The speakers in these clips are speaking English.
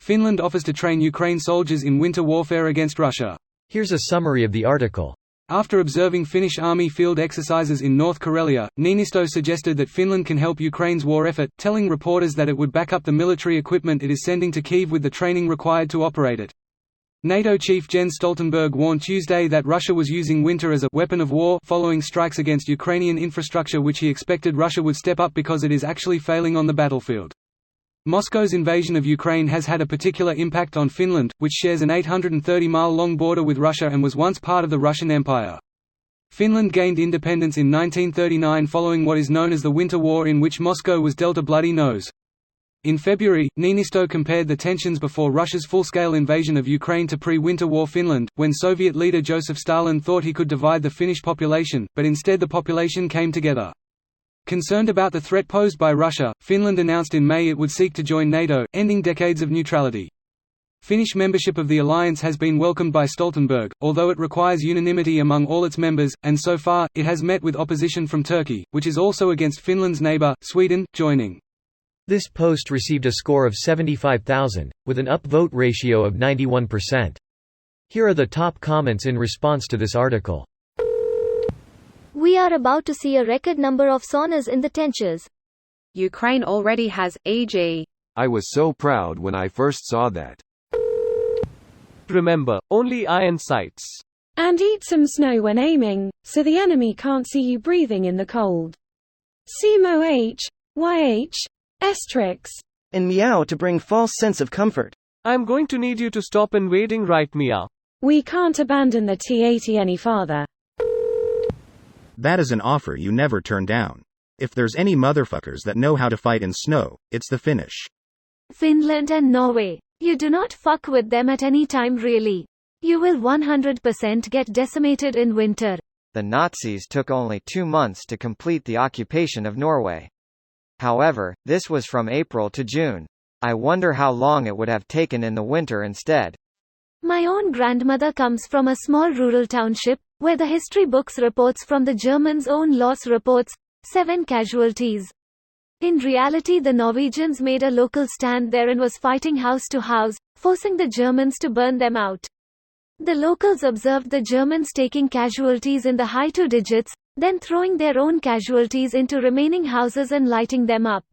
Finland offers to train Ukraine soldiers in winter warfare against Russia. Here's a summary of the article. After observing Finnish army field exercises in North Karelia, Niinisto suggested that Finland can help Ukraine's war effort, telling reporters that it would back up the military equipment it is sending to Kyiv with the training required to operate it. NATO chief Jens Stoltenberg warned Tuesday that Russia was using winter as a «weapon of war» following strikes against Ukrainian infrastructure, which he expected Russia would step up because it is actually failing on the battlefield. Moscow's invasion of Ukraine has had a particular impact on Finland, which shares an 830-mile-long border with Russia and was once part of the Russian Empire. Finland gained independence in 1939 following what is known as the Winter War, in which Moscow was dealt a bloody nose. In February, Niinisto compared the tensions before Russia's full-scale invasion of Ukraine to pre-Winter War Finland, when Soviet leader Joseph Stalin thought he could divide the Finnish population, but instead the population came together. Concerned about the threat posed by Russia, Finland announced in May it would seek to join NATO, ending decades of neutrality. Finnish membership of the alliance has been welcomed by Stoltenberg, although it requires unanimity among all its members, and so far, it has met with opposition from Turkey, which is also against Finland's neighbour, Sweden, joining. This post received a score of 75,000, with an upvote ratio of 91%. Here are the top comments in response to this article. We are about to see a record number of saunas in the trenches. Ukraine already has, e.g. I was so proud when I first saw that. Remember, only iron sights. And eat some snow when aiming, so the enemy can't see you breathing in the cold. Simo H. YH. Estrix. And meow to bring false sense of comfort. I'm going to need you to stop invading right meow. We can't abandon the T-80 any farther. That is an offer you never turn down. If there's any motherfuckers that know how to fight in snow, it's the Finnish. Finland and Norway. You do not fuck with them at any time really. You will 100% get decimated in winter. The Nazis took only 2 months to complete the occupation of Norway. However, this was from April to June. I wonder how long it would have taken in the winter instead. My own grandmother comes from a small rural township, where the history books reports from the Germans' own loss reports, 7 casualties. In reality, the Norwegians made a local stand there and was fighting house to house, forcing the Germans to burn them out. The locals observed the Germans taking casualties in the high 2 digits, then throwing their own casualties into remaining houses and lighting them up.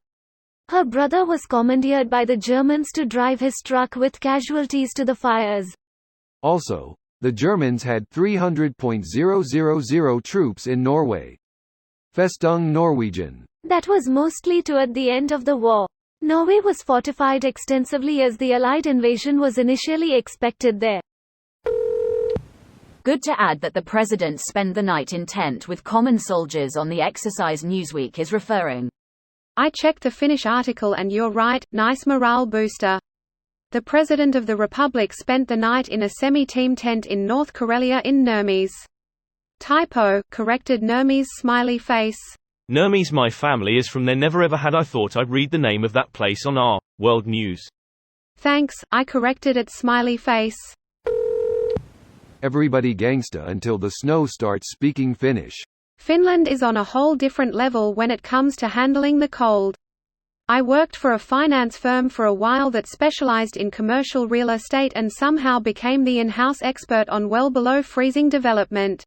Her brother was commandeered by the Germans to drive his truck with casualties to the fires. Also, the Germans had 300,000 troops in Norway. Festung Norwegian. That was mostly toward the end of the war. Norway was fortified extensively as the Allied invasion was initially expected there. Good to add that the president spent the night in tent with common soldiers on the exercise Newsweek is referring. I checked the Finnish article and you're right, nice morale booster. The President of the Republic spent the night in a semi-team tent in North Karelia in Nurmes. Typo, corrected Nurmes smiley face. Nurmes my family is from there. Never ever had I thought I'd read the name of that place on our World News. Thanks, I corrected it smiley face. Everybody gangsta until the snow starts speaking Finnish. Finland is on a whole different level when it comes to handling the cold. I worked for a finance firm for a while that specialized in commercial real estate and somehow became the in-house expert on well below freezing development.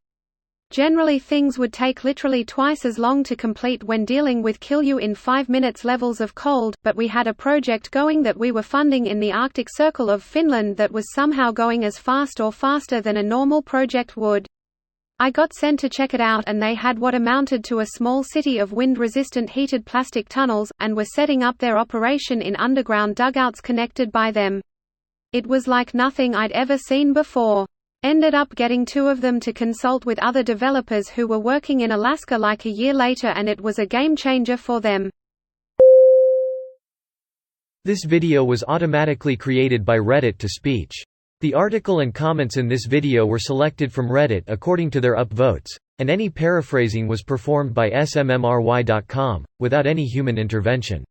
Generally things would take literally twice as long to complete when dealing with kill you in 5 minutes levels of cold, but we had a project going that we were funding in the Arctic Circle of Finland that was somehow going as fast or faster than a normal project would. I got sent to check it out and they had what amounted to a small city of wind-resistant heated plastic tunnels, and were setting up their operation in underground dugouts connected by them. It was like nothing I'd ever seen before. Ended up getting 2 of them to consult with other developers who were working in Alaska like a year later, and it was a game changer for them. This video was automatically created by Reddit to speech. The article and comments in this video were selected from Reddit according to their upvotes, and any paraphrasing was performed by smmry.com, without any human intervention.